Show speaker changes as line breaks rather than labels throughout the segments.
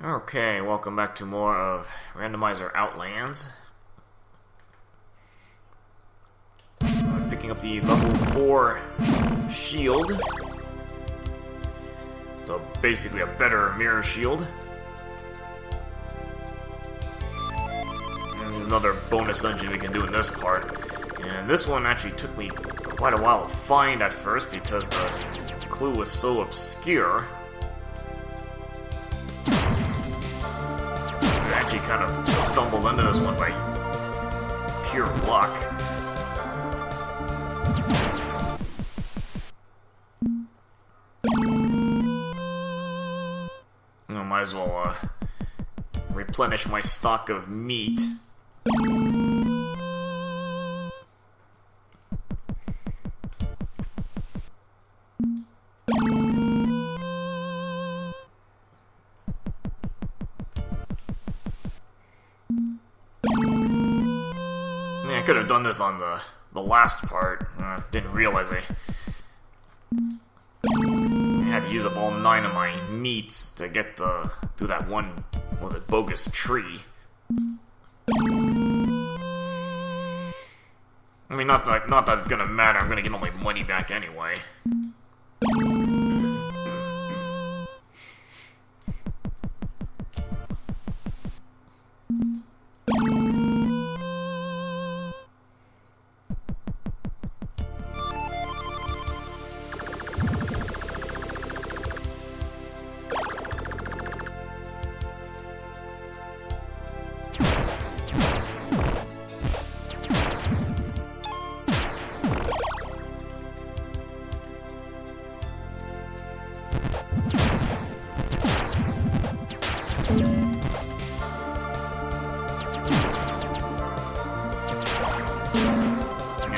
Okay, welcome back to more of Randomizer Outlands. Picking up the level 4 shield. So basically a better mirror shield. And another bonus dungeon we can do in this part. And this one actually took me quite a while to find at first because the clue was so obscure. I actually kind of stumbled into this one by pure luck. I might as well replenish my stock of meat. I could have done this on the last part. Didn't realize I had to use up all 9 of my meats to get to that one, what was it, bogus tree. I mean, not that it's gonna matter. I'm gonna get all my money back anyway.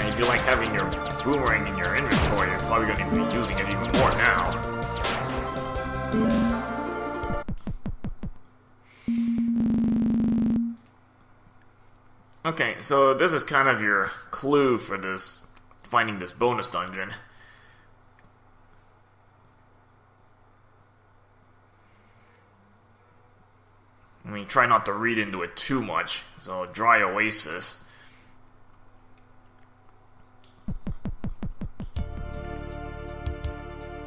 If you like having your boomerang in your inventory, you're probably going to be using it even more now. Okay, so this is kind of your clue for this, finding this bonus dungeon. I mean, try not to read into it too much. So, dry oasis.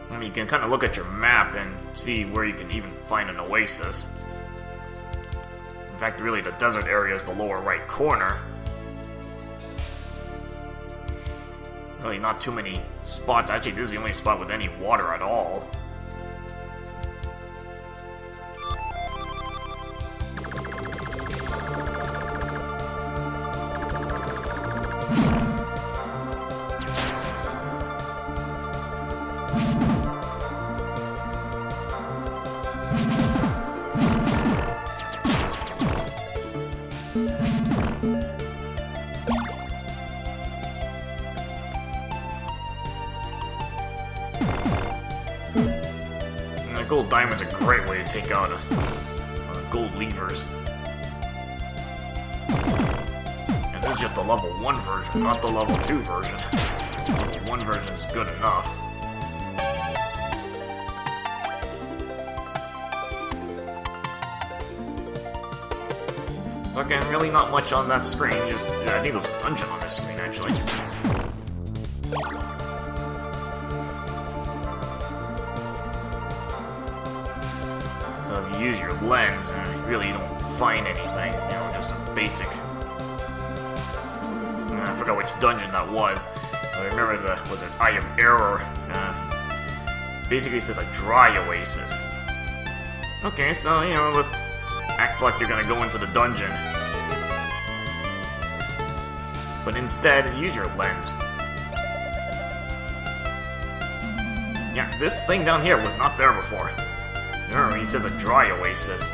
I mean, you can kind of look at your map and see where you can even find an oasis. In fact, really, the desert area is the lower right corner. Really, not too many spots. Actually, this is the only spot with any water at all. Gold diamond's a great way to take out gold levers. And this is just the level 1 version, not the level 2 version. Level 1 version is good enough. So again, really not much on that screen, just, I think there's a dungeon on this screen actually. So if you use your lens, and you really don't find anything, you know, just a basic... I forgot which dungeon that was. I remember was it Eye of Error? Basically it says a dry oasis. Okay, so, you know, let's act like you're gonna go into the dungeon. But instead, use your lens. Yeah, this thing down here was not there before. Remember, he says a dry oasis.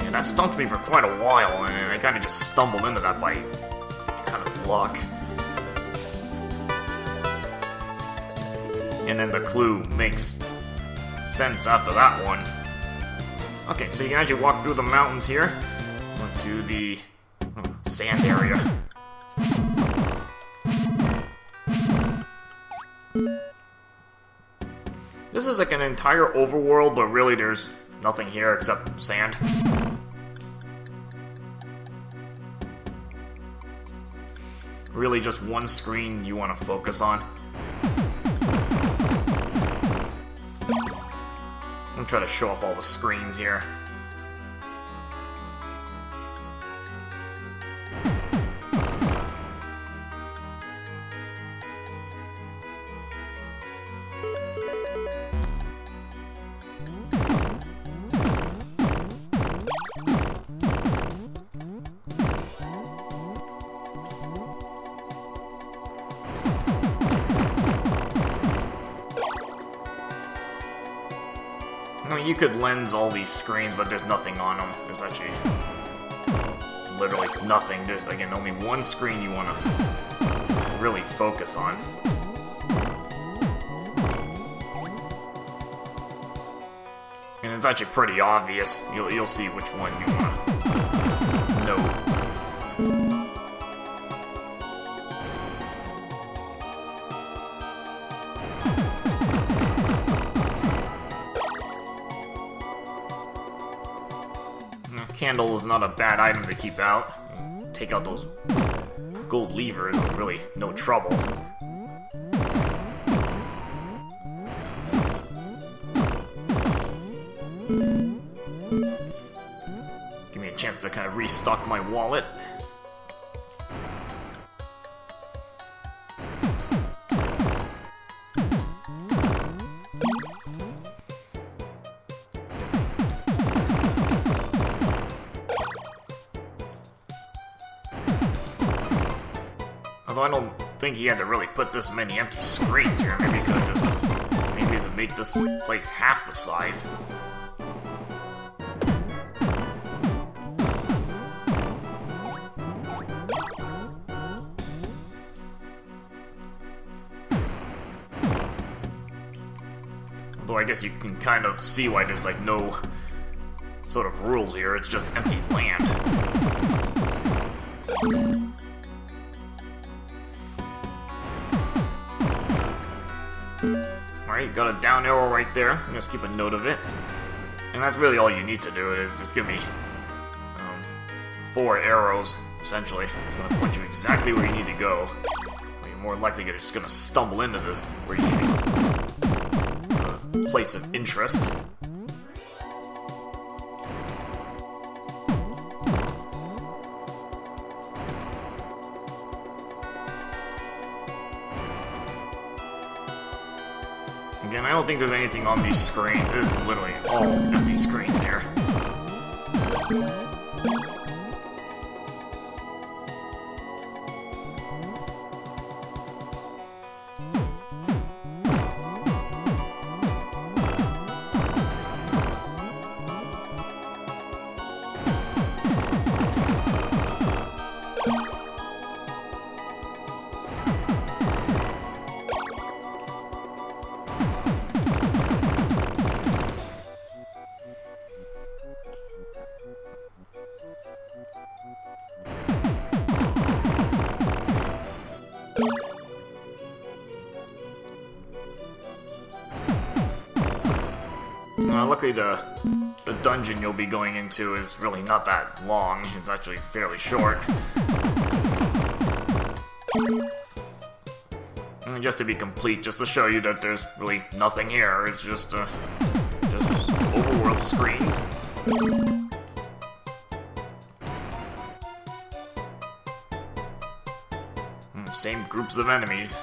Yeah, that stumped me for quite a while, and I kind of just stumbled into that by kind of luck. And then the clue makes sense after that one. Okay, so you can actually walk through the mountains here to the sand area. This is like an entire overworld, but really there's nothing here except sand. Really just one screen you want to focus on. I'm gonna try to show off all the screens here. I mean, you could lens all these screens, but there's nothing on them. There's actually literally nothing. There's, again, only one screen you want to really focus on. And it's actually pretty obvious. You'll see which one you want to know. Candle is not a bad item to keep out. Take out those gold levers with really no trouble. Give me a chance to kind of restock my wallet. Although I don't think he had to really put this many empty screens here. Maybe he could have just... maybe to make this place half the size. Although I guess you can kind of see why there's like no sort of rules here. It's just empty land. Alright, got a down arrow right there. I'm just keep a note of it. And that's really all you need to do, is just give me 4 arrows, essentially. It's gonna point you exactly where you need to go. Well, you're more likely you're just gonna stumble into this, where you need a place of interest. Again, I don't think there's anything on these screens. There's literally all empty screens here. Luckily the dungeon you'll be going into is really not that long. It's actually fairly short. And just to be complete, just to show you that there's really nothing here. It's just overworld screens. Same groups of enemies.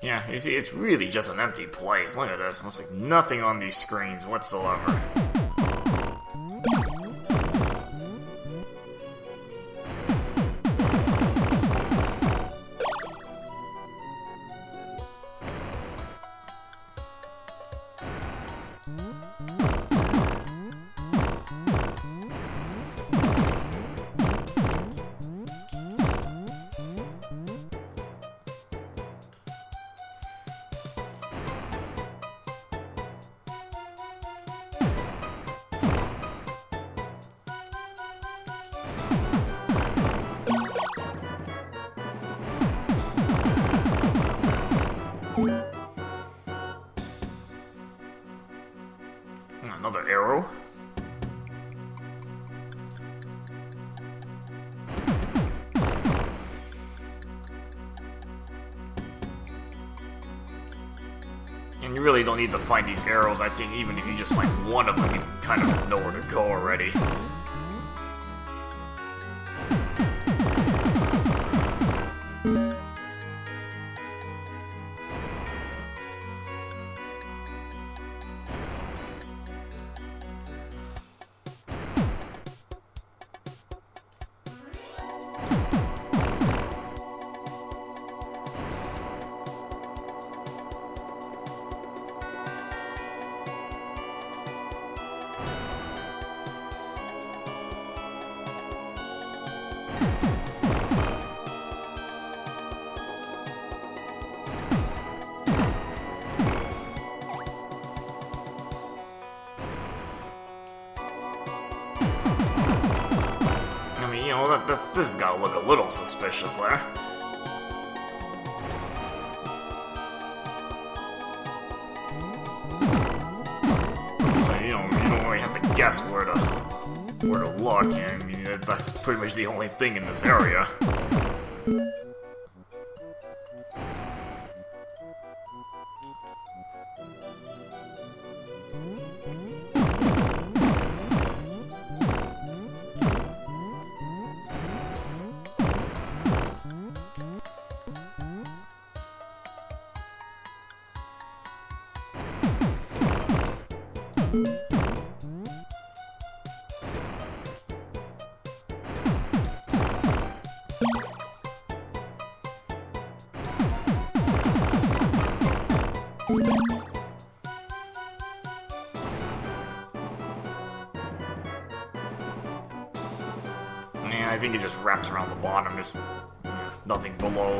Yeah, you see, it's really just an empty place. Look at this. Looks like nothing on these screens whatsoever. Another arrow. And you really don't need to find these arrows. I think even if you just find one of them, you kind of know where to go already. This has got to look a little suspicious there. So you don't really have to guess where to look. I mean, that's pretty much the only thing in this area. Yeah, I think it just wraps around the bottom, just nothing below.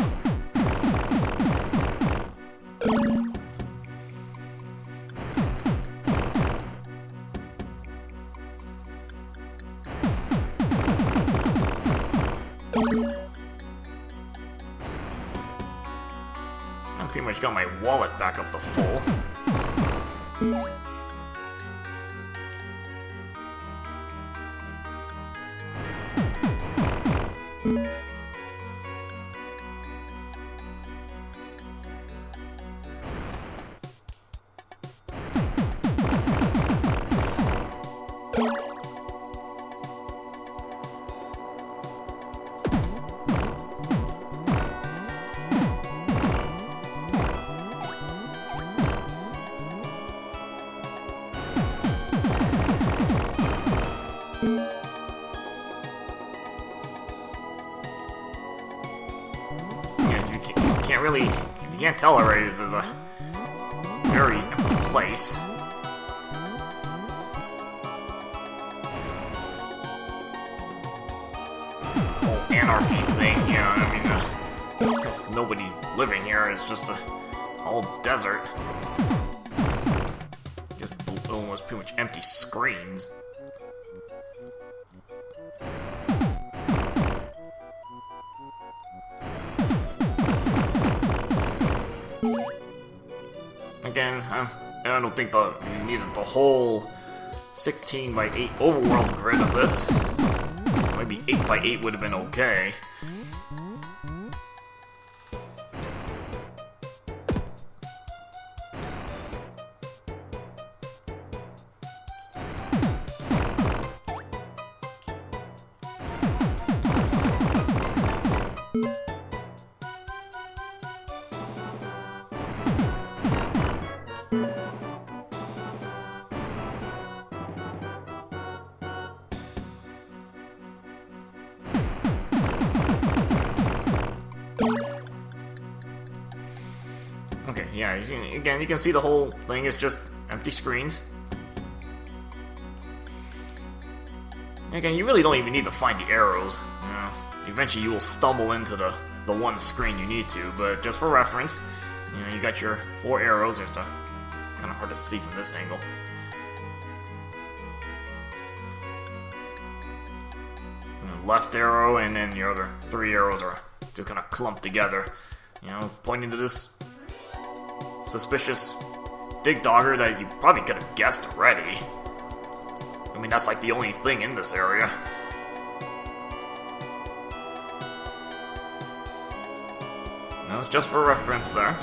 I pretty much got my wallet back up to full. You can't tell already, this is a very empty place. Whole anarchy thing, yeah, I mean, there's nobody living here, it's just all desert. Just almost pretty much empty screens. Again, And I don't think you needed the whole 16 by 8 overworld grid of this. Maybe 8 by 8 would have been okay. Okay, yeah, again, you can see the whole thing is just empty screens. Again, you really don't even need to find the arrows. Eventually you will stumble into the one screen you need to, but just for reference, you got your 4 arrows. It's kind of hard to see from this angle. Left arrow, and then your other 3 arrows are just kind of clumped together, pointing to this suspicious digdogger that you probably could have guessed already. I mean, that's like the only thing in this area. No, it's just for reference there.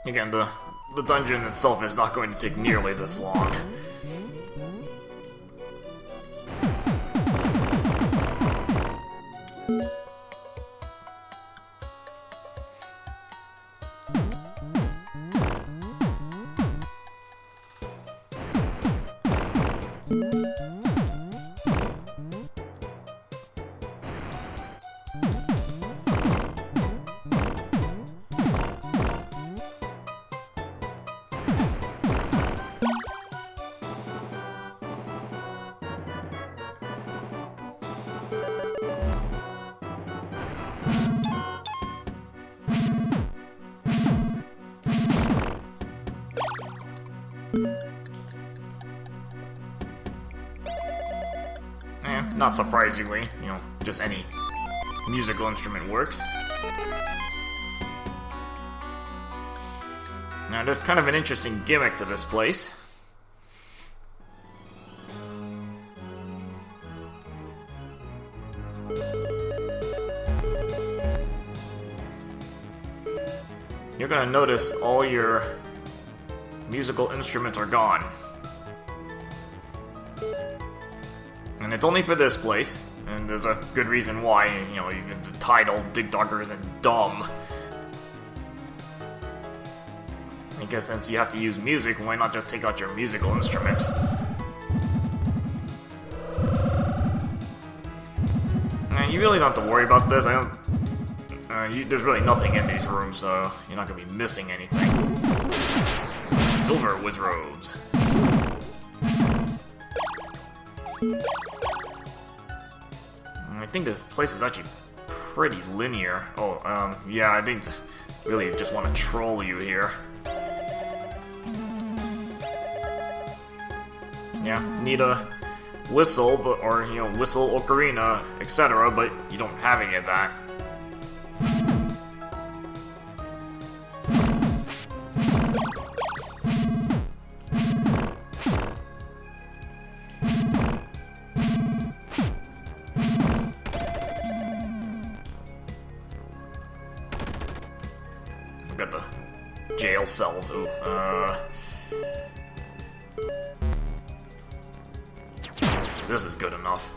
Again, the dungeon itself is not going to take nearly this long. Not surprisingly, just any musical instrument works. Now, there's kind of an interesting gimmick to this place. You're gonna notice all your musical instruments are gone. And it's only for this place, and there's a good reason why, even the title, Digdoggers, and dumb. Because since you have to use music, why not just take out your musical instruments? And you really don't have to worry about this. There's really nothing in these rooms, so you're not gonna be missing anything. Silver wizards. I think this place is actually pretty linear. Yeah, I think really just want to troll you here. Yeah, need a whistle, or whistle, ocarina, etc., but you don't have any of that. Got the jail cells. Ooh, this is good enough.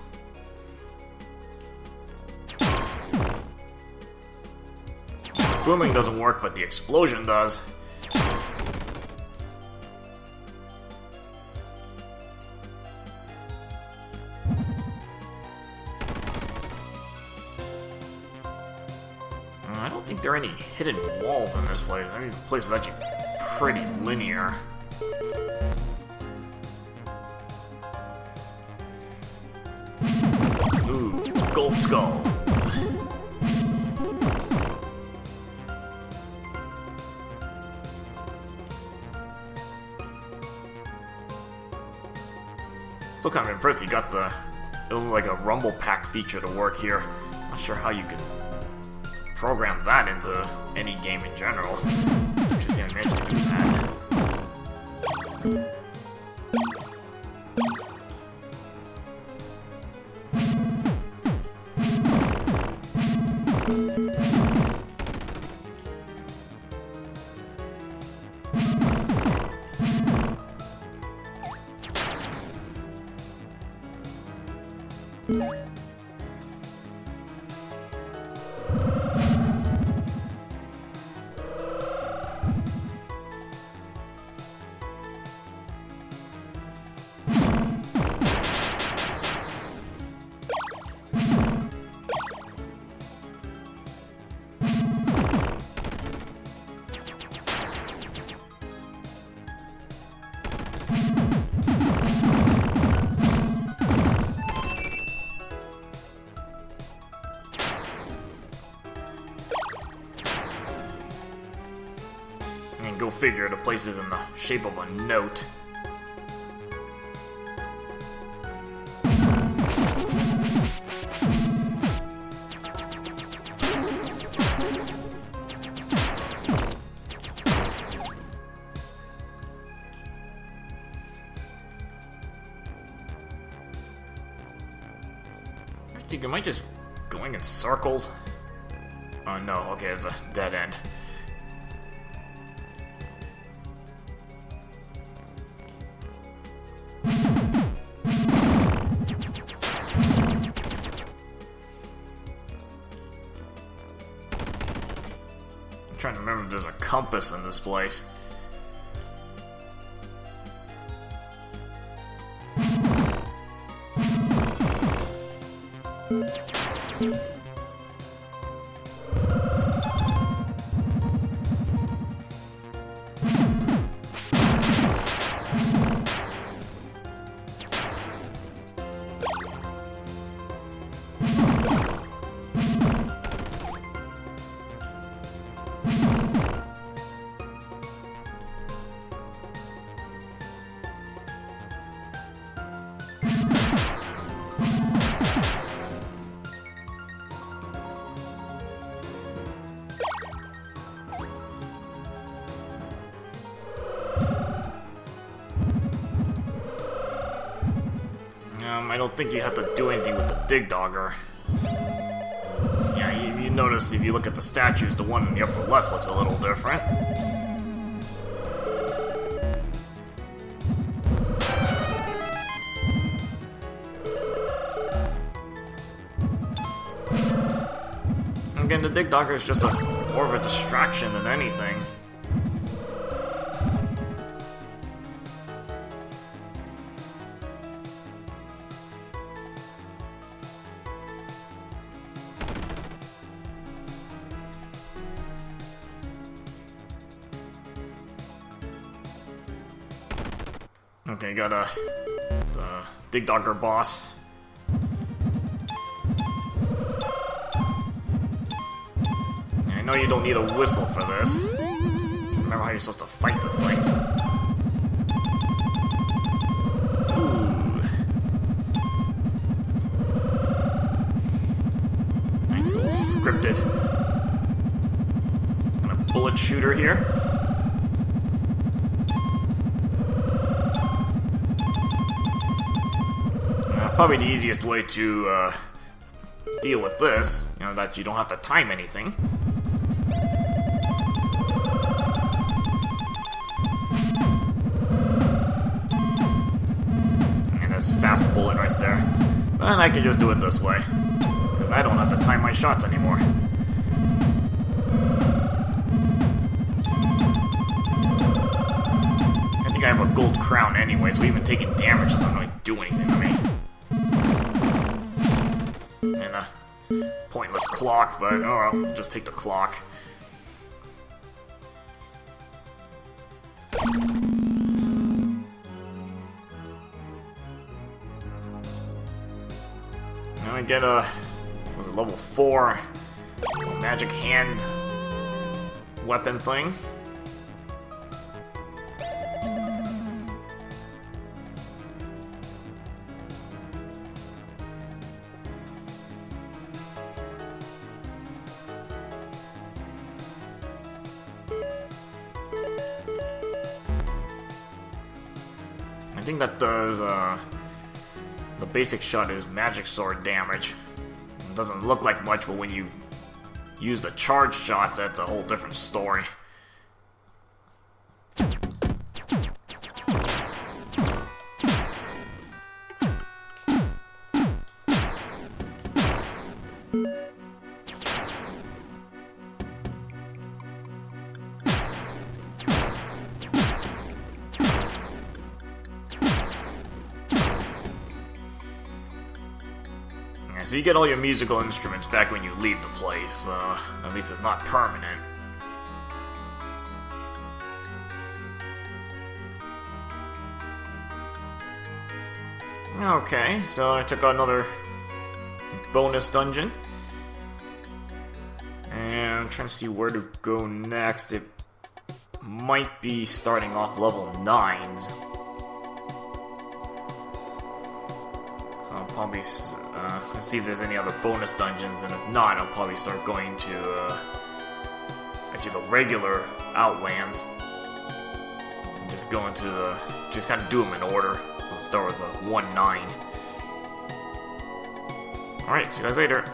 Booming doesn't work, but the explosion does. I don't think there are any hidden walls in this place. I mean, this place is actually pretty linear. Ooh, gold skulls. Still kind of impressed you got the like a rumble pack feature to work here. Not sure how you can program that into any game in general. Interesting to mention do that. Go figure, the place is in the shape of a note. I think, am I just going in circles? Oh no, okay, it's a dead end. Trying to remember if there's a compass in this place. I don't think you have to do anything with the digdogger. Yeah, you notice if you look at the statues, the one in the upper left looks a little different. Again, the digdogger is just more of a distraction than anything. Okay, got the digdogger boss. I know you don't need a whistle for this. Remember how you're supposed to fight this thing. Ooh. Nice little scripted kind of bullet shooter here. Probably the easiest way to deal with this, you know, that you don't have to time anything. And there's fast bullet right there. And I can just do it this way, because I don't have to time my shots anymore. I think I have a gold crown anyway, so even taking damage doesn't really do anything to me. pointless clock, but alright, I'll just take the clock. Now I get a, was it level 4 magic hand weapon thing. I think that does, the basic shot is magic sword damage. It doesn't look like much, but when you use the charge shots, that's a whole different story. So you get all your musical instruments back when you leave the place, at least it's not permanent. Okay, so I took out another bonus dungeon. And I'm trying to see where to go next. It might be starting off level 9s. So I'll probably see if there's any other bonus dungeons, and if not, I'll probably start going to actually the regular Outlands. And just go into the, just kind of do them in order. We'll start with the 1-9. Alright, see you guys later.